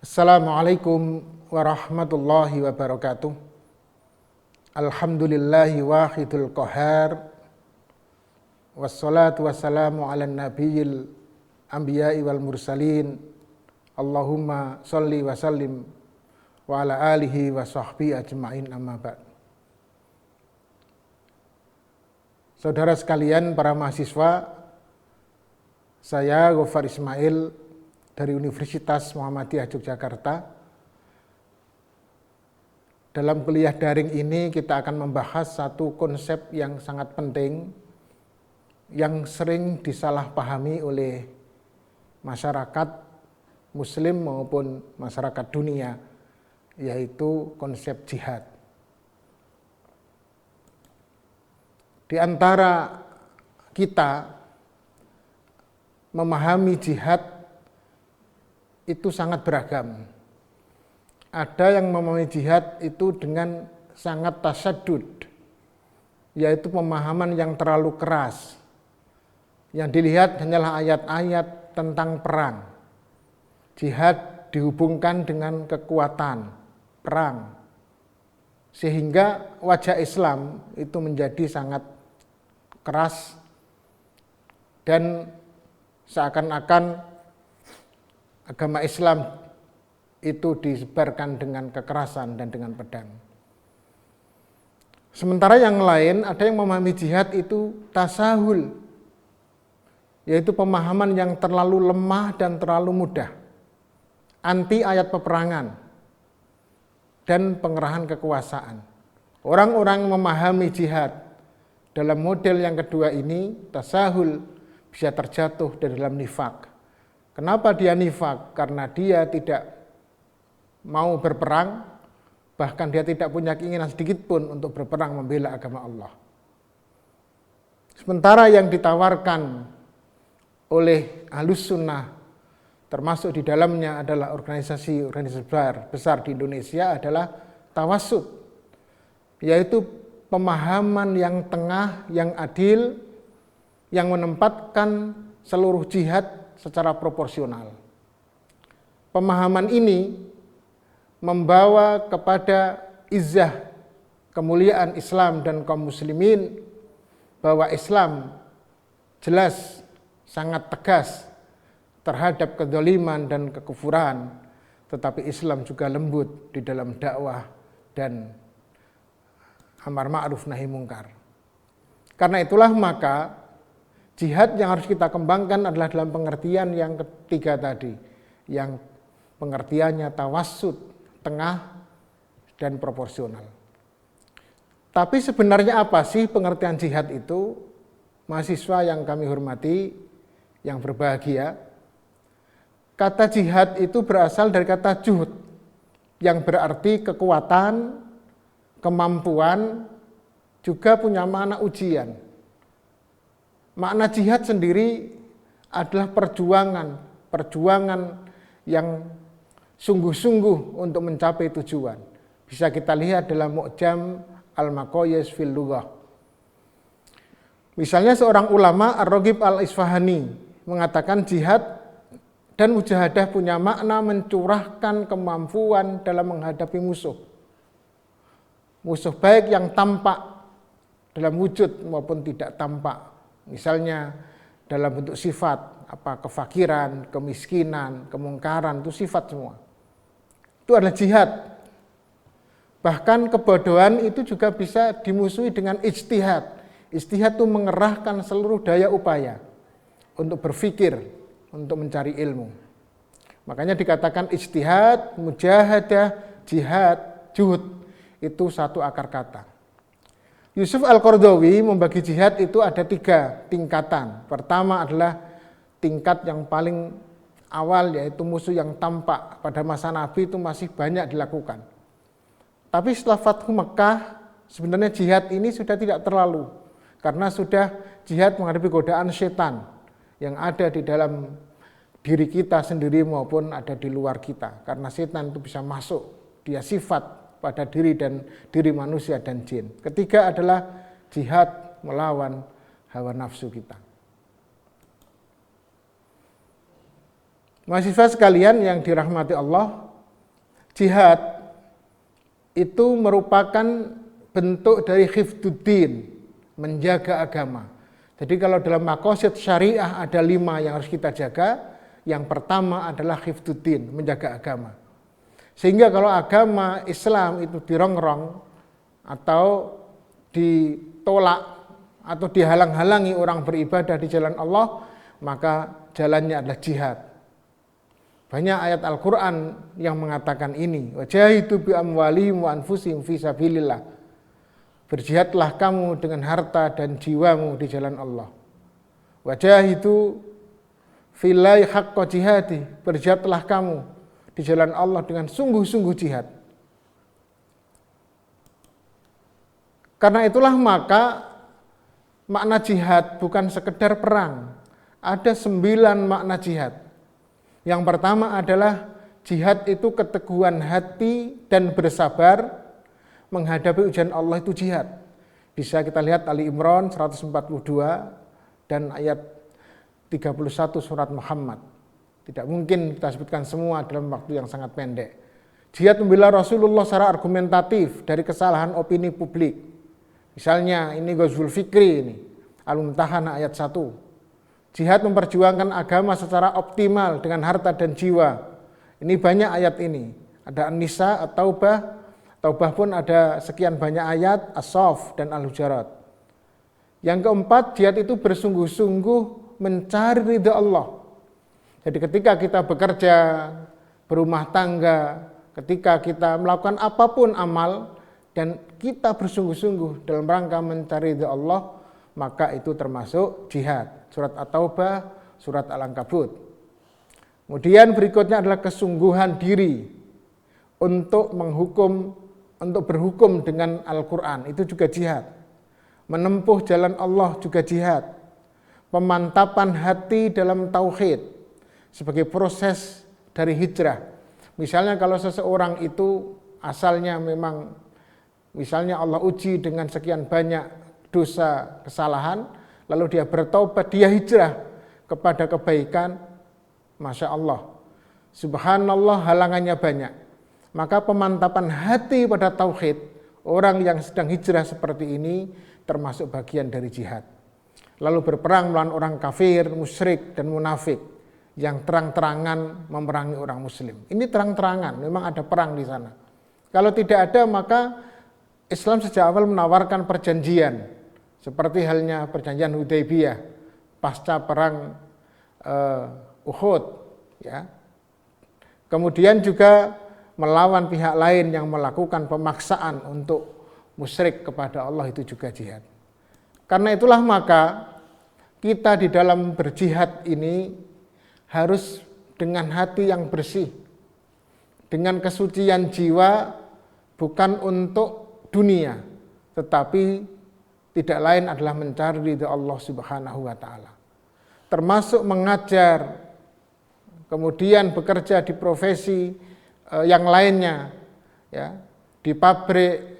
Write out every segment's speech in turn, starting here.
Assalamualaikum warahmatullahi wabarakatuh. Alhamdulillahi wahidul qahar. Wassalatu wassalamu ala nabiyil anbiya'i wal mursalin. Allahumma sholli wa sallim wa ala alihi wa sahbihi ajma'in, amma ba'd. Saudara sekalian, para mahasiswa, saya Ghaffar Ismail dari Universitas Muhammadiyah Yogyakarta. Dalam kuliah daring ini kita akan membahas satu konsep yang sangat penting yang sering disalahpahami oleh masyarakat muslim maupun masyarakat dunia, yaitu konsep jihad. Di antara kita memahami jihad itu sangat beragam. Ada yang memahami jihad itu dengan sangat tasyadud, yaitu pemahaman yang terlalu keras. Yang dilihat hanyalah ayat-ayat tentang perang. Jihad dihubungkan dengan kekuatan perang, sehingga wajah Islam itu menjadi sangat keras dan seakan-akan agama Islam itu disebarkan dengan kekerasan dan dengan pedang. Sementara yang lain ada yang memahami jihad itu tasahul, yaitu pemahaman yang terlalu lemah dan terlalu mudah, anti ayat peperangan dan pengerahan kekuasaan. Orang-orang memahami jihad dalam model yang kedua ini, tasahul, bisa terjatuh di dalam nifak. Kenapa dia nifak? Karena dia tidak mau berperang, bahkan dia tidak punya keinginan sedikit pun untuk berperang membela agama Allah. Sementara yang ditawarkan oleh Ahlus Sunnah, termasuk di dalamnya adalah organisasi besar di Indonesia, adalah tawassut, yaitu pemahaman yang tengah, yang adil, yang menempatkan seluruh jihad secara proporsional. Pemahaman ini membawa kepada izzah, kemuliaan Islam dan kaum muslimin, bahwa Islam jelas sangat tegas terhadap kedzaliman dan kekufuran, tetapi Islam juga lembut di dalam dakwah dan amar ma'ruf nahi mungkar. Karena itulah maka jihad yang harus kita kembangkan adalah dalam pengertian yang ketiga tadi, yang pengertiannya tawassut, tengah dan proporsional. Tapi sebenarnya apa sih pengertian jihad itu? Mahasiswa yang kami hormati, yang berbahagia, kata jihad itu berasal dari kata juhud, yang berarti kekuatan, kemampuan, juga punya makna ujian. Makna jihad sendiri adalah perjuangan yang sungguh-sungguh untuk mencapai tujuan. Bisa kita lihat dalam Mu'jam Al-Maqayis fil Lughah. Misalnya seorang ulama Ar-Raghib Al-Isfahani mengatakan jihad dan mujahadah punya makna mencurahkan kemampuan dalam menghadapi musuh. Musuh baik yang tampak dalam wujud maupun tidak tampak. Misalnya dalam bentuk sifat, kefakiran, kemiskinan, kemungkaran, itu sifat semua. Itu adalah jihad. Bahkan kebodohan itu juga bisa dimusuhi dengan ijtihad. Ijtihad itu mengerahkan seluruh daya upaya untuk berpikir, untuk mencari ilmu. Makanya dikatakan ijtihad, mujahadah, jihad, juhud, itu satu akar kata. Yusuf Al-Qaradawi membagi jihad itu ada 3 tingkatan. Pertama adalah tingkat yang paling awal, yaitu musuh yang tampak. Pada masa Nabi itu masih banyak dilakukan. Tapi setelah Fathu Mekah, sebenarnya jihad ini sudah tidak terlalu. Karena sudah jihad menghadapi godaan setan yang ada di dalam diri kita sendiri maupun ada di luar kita. Karena setan itu bisa masuk, dia sifat pada diri manusia dan jin. Ketiga adalah jihad melawan hawa nafsu kita. Mahasiswa sekalian yang dirahmati Allah, jihad itu merupakan bentuk dari hifdzuddin, menjaga agama. Jadi kalau dalam maqasid syariah ada 5 yang harus kita jaga. Yang pertama adalah hifdzuddin, menjaga agama. Sehingga kalau agama Islam itu dirongrong atau ditolak atau dihalang-halangi orang beribadah di jalan Allah, maka jalannya adalah jihad. Banyak ayat Al-Quran yang mengatakan ini. Wajahidu bi amwalihim wa anfusihim fi sabilillah. Berjihadlah kamu dengan harta dan jiwamu di jalan Allah. Wajahidu fillahi haqqa jihadi. Berjihadlah kamu di jalan Allah dengan sungguh-sungguh jihad. Karena itulah maka makna jihad bukan sekedar perang. Ada 9 makna jihad. Yang pertama adalah jihad itu keteguhan hati dan bersabar menghadapi ujian Allah, itu jihad. Bisa kita lihat Ali Imran 142 dan ayat 31 surat Muhammad. Tidak mungkin kita sebutkan semua dalam waktu yang sangat pendek. Jihad membela Rasulullah secara argumentatif dari kesalahan opini publik. Misalnya ini Ghazwul Fikri ini, Al-Mumtahanah ayat 1. Jihad memperjuangkan agama secara optimal dengan harta dan jiwa. Ini banyak ayat ini. Ada An-Nisa, At-Taubah. Taubah pun ada sekian banyak ayat, As-Saff dan Al-Hujarat. Yang keempat, jihad itu bersungguh-sungguh mencari ridha Allah. Jadi ketika kita bekerja, berumah tangga, ketika kita melakukan apapun amal, dan kita bersungguh-sungguh dalam rangka mencari ridha Allah, maka itu termasuk jihad. Surat At-Taubah, surat Al-Ankabut. Kemudian berikutnya adalah kesungguhan diri untuk berhukum dengan Al-Quran, itu juga jihad. Menempuh jalan Allah juga jihad. Pemantapan hati dalam tauhid sebagai proses dari hijrah. Misalnya kalau seseorang itu asalnya memang, misalnya Allah uji dengan sekian banyak dosa, kesalahan, lalu dia bertaubat, dia hijrah kepada kebaikan, Masya Allah, subhanallah, halangannya banyak. Maka pemantapan hati pada tauhid, orang yang sedang hijrah seperti ini termasuk bagian dari jihad. Lalu berperang melawan orang kafir, musyrik, dan munafik yang terang-terangan memerangi orang muslim. Ini terang-terangan, memang ada perang di sana. Kalau tidak ada, maka Islam sejak awal menawarkan perjanjian, seperti halnya perjanjian Hudaybiyah pasca perang Uhud, ya. Kemudian juga melawan pihak lain yang melakukan pemaksaan untuk musyrik kepada Allah, itu juga jihad. Karena itulah maka kita di dalam berjihad ini harus dengan hati yang bersih, dengan kesucian jiwa, bukan untuk dunia, tetapi tidak lain adalah mencari ridha Allah Subhanahu wa taala. Termasuk mengajar, kemudian bekerja di profesi yang lainnya, ya, di pabrik,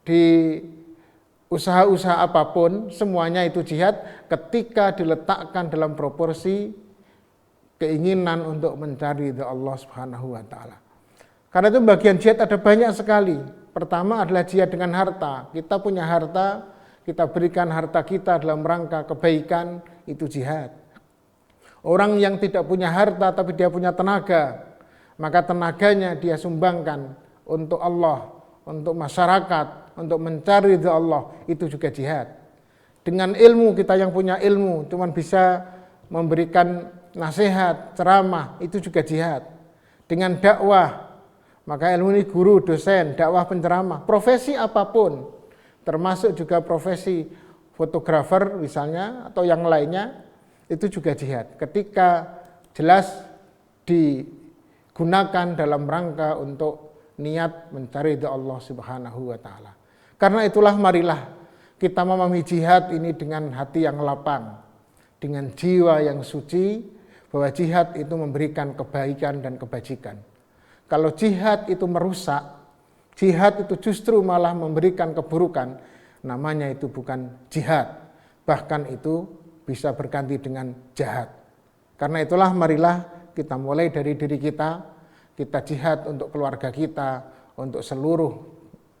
di usaha-usaha apapun, semuanya itu jihad ketika diletakkan dalam proporsi keinginan untuk mencari ridha Allah Subhanahu wa taala. Karena itu bagian jihad ada banyak sekali. Pertama adalah jihad dengan harta. Kita punya harta, kita berikan harta kita dalam rangka kebaikan, itu jihad. Orang yang tidak punya harta tapi dia punya tenaga, maka tenaganya dia sumbangkan untuk Allah, untuk masyarakat, untuk mencari ridha Allah, itu juga jihad. Dengan ilmu, kita yang punya ilmu cuman bisa memberikan nasihat, ceramah, itu juga jihad. Dengan dakwah, maka ilmu ini guru, dosen, dakwah, penceramah, profesi apapun, termasuk juga profesi fotografer misalnya atau yang lainnya, itu juga jihad. Ketika jelas digunakan dalam rangka untuk niat mencari ridha Allah Subhanahu wa taala. Karena itulah marilah kita memahami jihad ini dengan hati yang lapang, dengan jiwa yang suci, bahwa jihad itu memberikan kebaikan dan kebajikan. Kalau jihad itu merusak, jihad itu justru malah memberikan keburukan, namanya itu bukan jihad. Bahkan itu bisa berganti dengan jahat. Karena itulah marilah kita mulai dari diri kita kita jihad untuk keluarga kita, untuk seluruh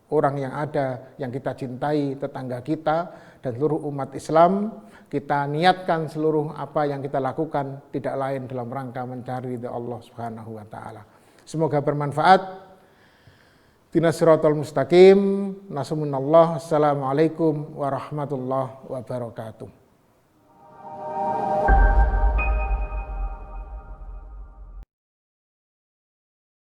orang yang ada, yang kita cintai, tetangga kita, dan seluruh umat Islam. Kita niatkan seluruh apa yang kita lakukan tidak lain dalam rangka mencari ridha Allah Subhanahu wa taala. Semoga bermanfaat. Ihdinas siratal mustaqim. Nasumunallah. Assalamualaikum warahmatullahi wabarakatuh.